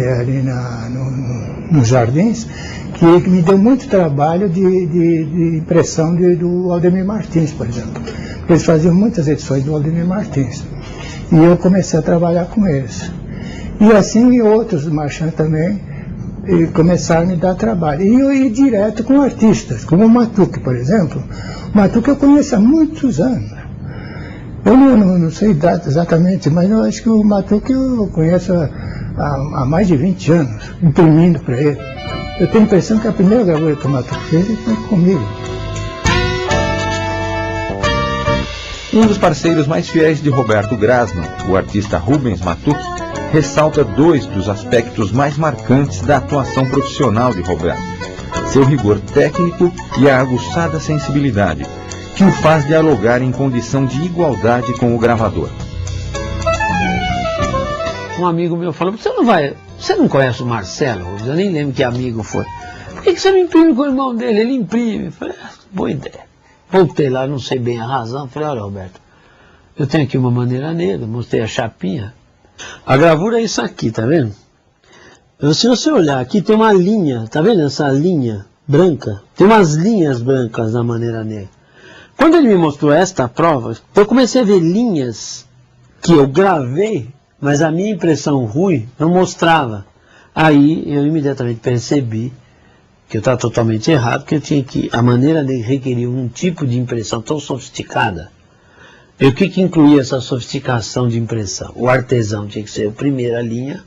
ali nos Jardins, que me deu muito trabalho de impressão do Aldemir Martins, por exemplo. Eles faziam muitas edições do Aldemir Martins. E eu comecei a trabalhar com eles. E assim outros marchands também começaram a me dar trabalho. E eu ia direto com artistas, como o Matuque, por exemplo. O Matuque eu conheço há muitos anos. Eu não sei exatamente, mas eu acho que o Matuque eu conheço há mais de 20 anos, imprimindo para ele. Eu tenho a impressão que a primeira gravura que o Matuque fez foi comigo. Um dos parceiros mais fiéis de Roberto Grassmann, o artista Rubens Matuque, ressalta dois dos aspectos mais marcantes da atuação profissional de Roberto: seu rigor técnico e a aguçada sensibilidade, que o faz dialogar em condição de igualdade com o gravador. Um amigo meu falou: você não conhece o Marcelo? Eu nem lembro que amigo foi. Por que você não imprime com o irmão dele? Ele imprime. Eu falei: boa ideia. Voltei lá, não sei bem a razão. Falei: olha, Roberto, eu tenho aqui uma maneira negra. Mostrei a chapinha. A gravura é isso aqui, tá vendo? Se você olhar aqui, tem uma linha, tá vendo essa linha branca? Tem umas linhas brancas na maneira negra. Quando ele me mostrou esta prova, eu comecei a ver linhas que eu gravei, mas a minha impressão ruim não mostrava. Aí eu imediatamente percebi que eu estava totalmente errado, que a maneira dele requeria um tipo de impressão tão sofisticada. E o que incluía essa sofisticação de impressão? O artesão tinha que ser a primeira linha,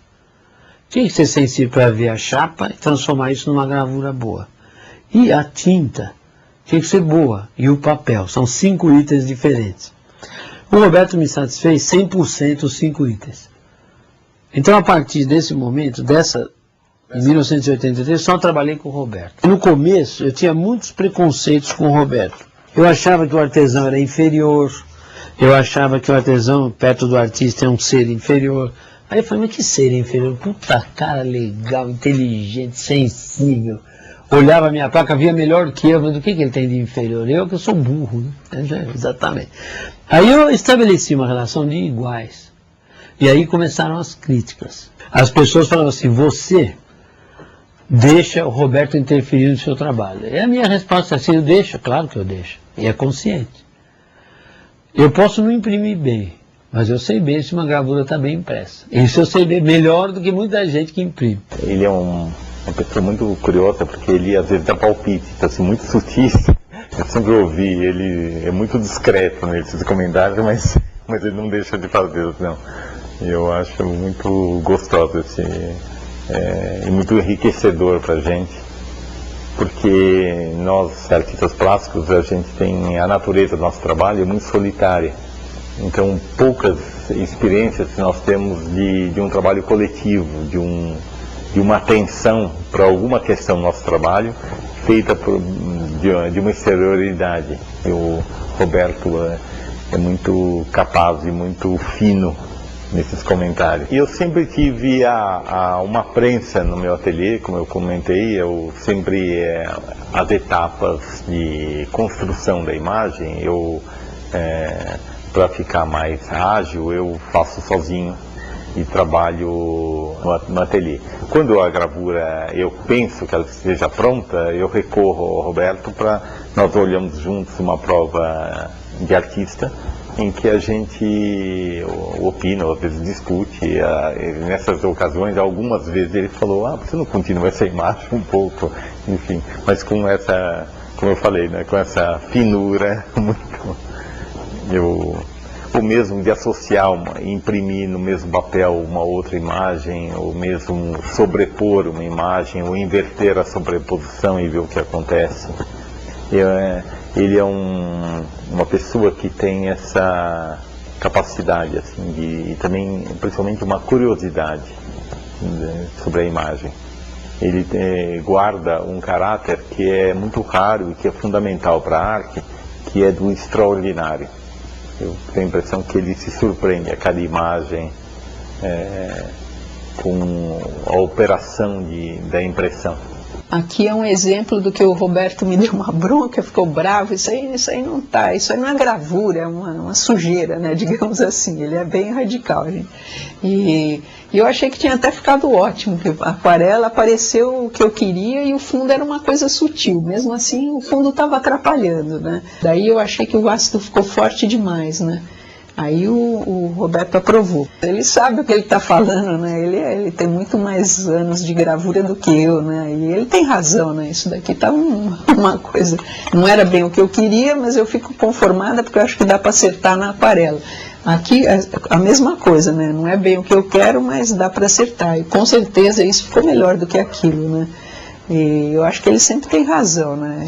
tinha que ser sensível para ver a chapa e transformar isso numa gravura boa. E a tinta tinha que ser boa, e o papel. São 5 itens diferentes. O Roberto me satisfez 100% os 5 itens. Então, a partir desse momento, em 1983, só trabalhei com o Roberto. No começo, eu tinha muitos preconceitos com o Roberto. Eu achava que o artesão era inferior, eu achava que o artesão, perto do artista, é um ser inferior. Aí eu falei: mas que ser inferior? Puta cara legal, inteligente, sensível. Olhava a minha placa, via melhor que eu, mas o que ele tem de inferior? Eu que eu sou burro, né? Exatamente. Aí eu estabeleci uma relação de iguais. E aí começaram as críticas. As pessoas falavam assim: você deixa o Roberto interferir no seu trabalho. E a minha resposta é assim: eu deixo, claro que eu deixo. E é consciente. Eu posso não imprimir bem, mas eu sei bem se uma gravura está bem impressa. Isso eu sei bem, melhor do que muita gente que imprime. Ele é uma pessoa muito curiosa, porque ele às vezes dá palpite, está assim, muito sutil. Eu sempre ouvi, ele é muito discreto nesses comentários, mas ele não deixa de fazer, não. Eu acho muito gostoso e muito enriquecedor para a gente, porque nós, artistas plásticos, a gente tem a natureza do nosso trabalho é muito solitária. Então, poucas experiências que nós temos de um trabalho coletivo, de uma atenção para alguma questão do nosso trabalho, feita de uma exterioridade. O Roberto é muito capaz e muito fino nesses comentários. E eu sempre tive uma prensa no meu ateliê, como eu comentei, eu sempre, as etapas de construção da imagem, para ficar mais ágil, eu faço sozinho e trabalho no ateliê. Quando a gravura, eu penso que ela esteja pronta, eu recorro ao Roberto nós olhamos juntos uma prova de artista, em que a gente opina, às vezes discute. Nessas ocasiões, algumas vezes ele falou: você não continua essa imagem um pouco, enfim, mas com essa, como eu falei, né, com essa finura, ou mesmo de associar, imprimir no mesmo papel uma outra imagem, ou mesmo sobrepor uma imagem, ou inverter a sobreposição e ver o que acontece. Ele é uma pessoa que tem essa capacidade, assim, e também, principalmente, uma curiosidade sobre a imagem. Ele guarda um caráter que é muito raro e que é fundamental para a arte, que é do extraordinário. Eu tenho a impressão que ele se surpreende a cada imagem a operação da impressão? Aqui é um exemplo do que o Roberto me deu uma bronca, ficou bravo, isso aí não tá, isso aí não é gravura, é uma sujeira, né, digamos assim, ele é bem radical, gente. E eu achei que tinha até ficado ótimo, porque a aquarela apareceu o que eu queria e o fundo era uma coisa sutil, mesmo assim o fundo estava atrapalhando, né. Daí eu achei que o ácido ficou forte demais, né. Aí o Roberto aprovou. Ele sabe o que ele está falando, né? Ele tem muito mais anos de gravura do que eu, né? E ele tem razão, né? Isso daqui tá uma coisa... Não era bem o que eu queria, mas eu fico conformada porque eu acho que dá para acertar na aquarela. Aqui a mesma coisa, né? Não é bem o que eu quero, mas dá para acertar. E com certeza isso ficou melhor do que aquilo, né? E eu acho que ele sempre tem razão, né?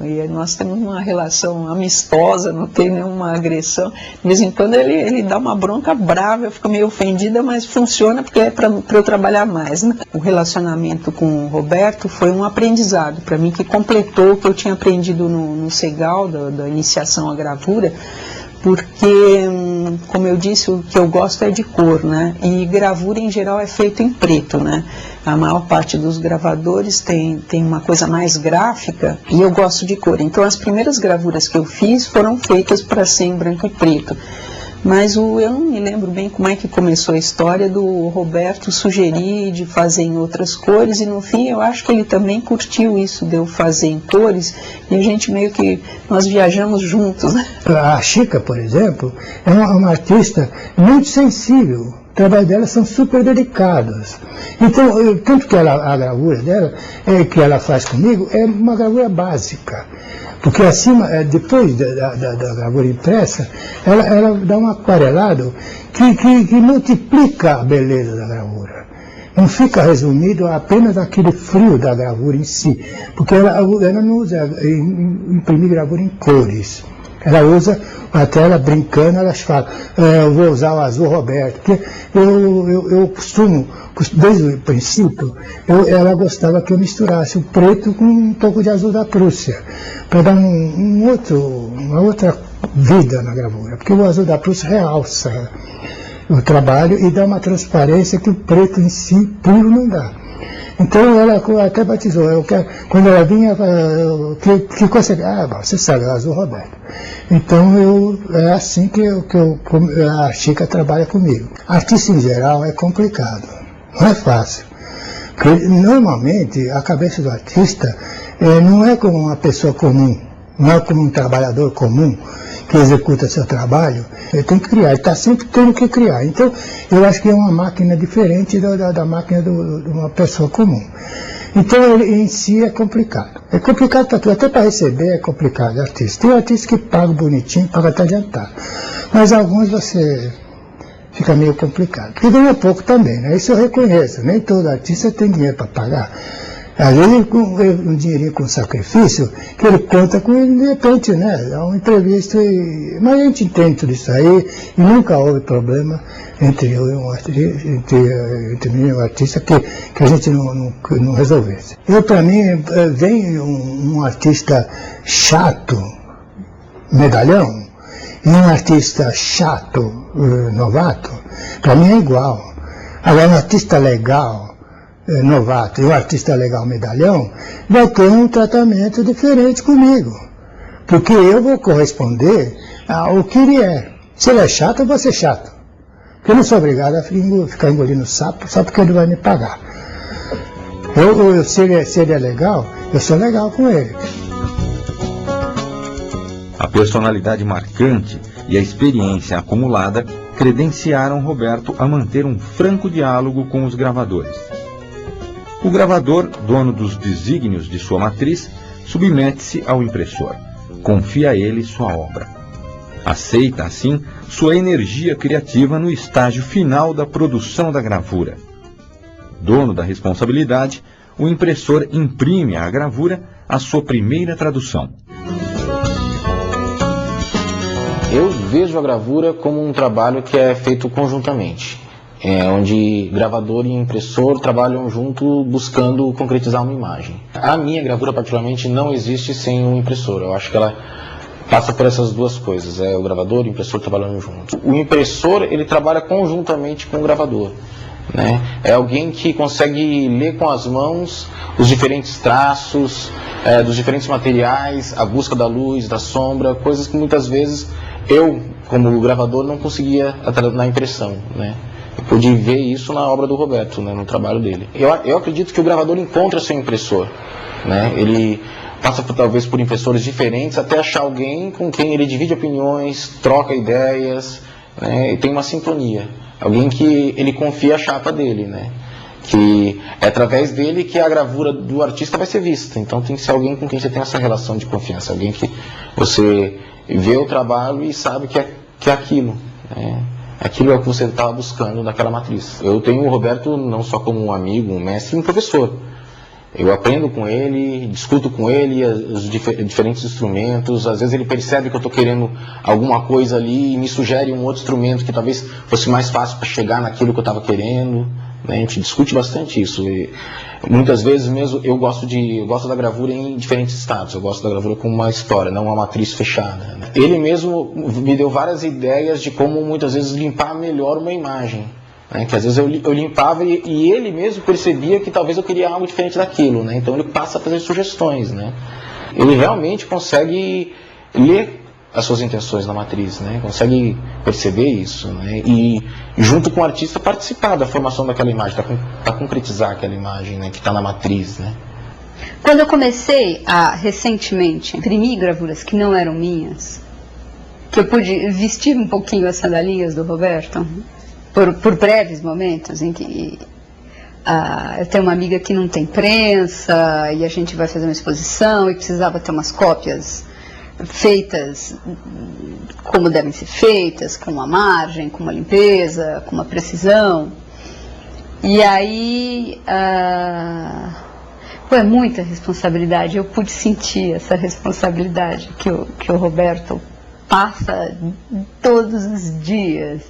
E nós temos uma relação amistosa, não tem nenhuma agressão. De vez em quando ele dá uma bronca brava, eu fico meio ofendida, mas funciona porque é para eu trabalhar mais, né? O relacionamento com o Roberto foi um aprendizado para mim, que completou o que eu tinha aprendido no Segal, da iniciação à gravura, porque, como eu disse, o que eu gosto é de cor, né? E gravura em geral é feito em preto, né? A maior parte dos gravadores tem uma coisa mais gráfica e eu gosto de cor. Então as primeiras gravuras que eu fiz foram feitas para ser em branco e preto. Mas eu não me lembro bem como é que começou a história do Roberto sugerir de fazer em outras cores, e no fim eu acho que ele também curtiu isso de eu fazer em cores, e a gente meio que, nós viajamos juntos, né? A Chica, por exemplo, é uma artista muito sensível. O trabalho dela são super delicados. Então, tanto que a gravura dela, que ela faz comigo, é uma gravura básica. Porque acima, depois da gravura impressa, ela dá um aquarelado que multiplica a beleza da gravura. Não fica resumido apenas aquele frio da gravura em si. Porque ela não usa imprimir gravura em cores. Ela usa, até ela brincando, ela fala, eu vou usar o azul Roberto, porque eu costumo, desde o princípio, ela gostava que eu misturasse o preto com um pouco de azul da Prússia, para dar uma outra vida na gravura, porque o azul da Prússia realça o trabalho e dá uma transparência que o preto em si puro não dá. Então ela até batizou, quando ela vinha, que coisa, você sabe, azul Roberto. Então é assim que a Chica trabalha comigo. Artista em geral é complicado, não é fácil. Porque normalmente a cabeça do artista não é como uma pessoa comum, não é como um trabalhador comum que executa seu trabalho. Ele tem que criar, ele está sempre tendo que criar. Então, eu acho que é uma máquina diferente da máquina de uma pessoa comum. Então, ele em si é complicado. É complicado para tudo, até para receber é complicado, artista. Tem artista que paga bonitinho, paga até adiantado. Mas alguns você fica meio complicado. Porque ganha pouco também, né? Isso eu reconheço. Nem todo artista tem dinheiro para pagar. Às vezes um dinheirinho com sacrifício, que ele conta com ele, de repente, né, dá uma entrevista, mas a gente entende tudo isso aí, e nunca houve problema entre eu e um artista que a gente não resolvesse. Para mim, vem um artista chato, medalhão, e um artista chato, novato, para mim é igual. Agora, um artista legal, novato e um artista legal medalhão, vai ter um tratamento diferente comigo. Porque eu vou corresponder ao que ele é. Se ele é chato, eu vou ser chato. Porque eu não sou obrigado a ficar engolindo sapo só porque ele vai me pagar. Se ele é legal, eu sou legal com ele. A personalidade marcante e a experiência acumulada credenciaram Roberto a manter um franco diálogo com os gravadores. O gravador, dono dos desígnios de sua matriz, submete-se ao impressor. Confia a ele sua obra. Aceita, assim, sua energia criativa no estágio final da produção da gravura. Dono da responsabilidade, o impressor imprime à gravura a sua primeira tradução. Eu vejo a gravura como um trabalho que é feito conjuntamente. Onde gravador e impressor trabalham junto buscando concretizar uma imagem. A minha gravura, particularmente, não existe sem um impressor. Eu acho que ela passa por essas duas coisas, o gravador e o impressor trabalhando juntos. O impressor, ele trabalha conjuntamente com o gravador. né? É alguém que consegue ler com as mãos os diferentes traços, dos diferentes materiais, a busca da luz, da sombra, coisas que muitas vezes eu, como gravador, não conseguia na impressão, né? Eu pude ver isso na obra do Roberto, né, no trabalho dele. Eu acredito que o gravador encontra seu impressor, né? Ele passa talvez por impressores diferentes até achar alguém com quem ele divide opiniões, troca ideias, né, e tem uma sintonia. Alguém que ele confia a chapa dele, né? Que é através dele que a gravura do artista vai ser vista. Então tem que ser alguém com quem você tem essa relação de confiança, alguém que você vê o trabalho e sabe que é aquilo, né? Aquilo é o que você estava buscando naquela matriz. Eu tenho o Roberto não só como um amigo, um mestre, um professor. Eu aprendo com ele, discuto com ele os diferentes instrumentos. Às vezes ele percebe que eu estou querendo alguma coisa ali e me sugere um outro instrumento que talvez fosse mais fácil para chegar naquilo que eu estava querendo, né? A gente discute bastante isso. E muitas vezes mesmo eu gosto da gravura em diferentes estados. Eu gosto da gravura com uma história, não uma matriz fechada, né? Ele mesmo me deu várias ideias de como muitas vezes limpar melhor uma imagem. Que às vezes eu limpava e ele mesmo percebia que talvez eu queria algo diferente daquilo, né? Então ele passa a fazer sugestões, né? Ele realmente consegue ler as suas intenções na matriz, né? Consegue perceber isso, né? E junto com o artista participar da formação daquela imagem, para concretizar aquela imagem, né, que está na matriz, né? Quando eu comecei a recentemente imprimir gravuras que não eram minhas, que eu pude vestir um pouquinho as sandalinhas do Roberto, por breves momentos em que eu tenho uma amiga que não tem prensa e a gente vai fazer uma exposição e precisava ter umas cópias feitas como devem ser feitas, com uma margem, com uma limpeza, com uma precisão. E aí é muita responsabilidade. Eu pude sentir essa responsabilidade que o Roberto passa todos os dias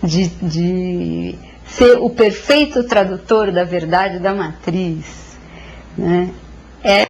de ser o perfeito tradutor da verdade da matriz, né? É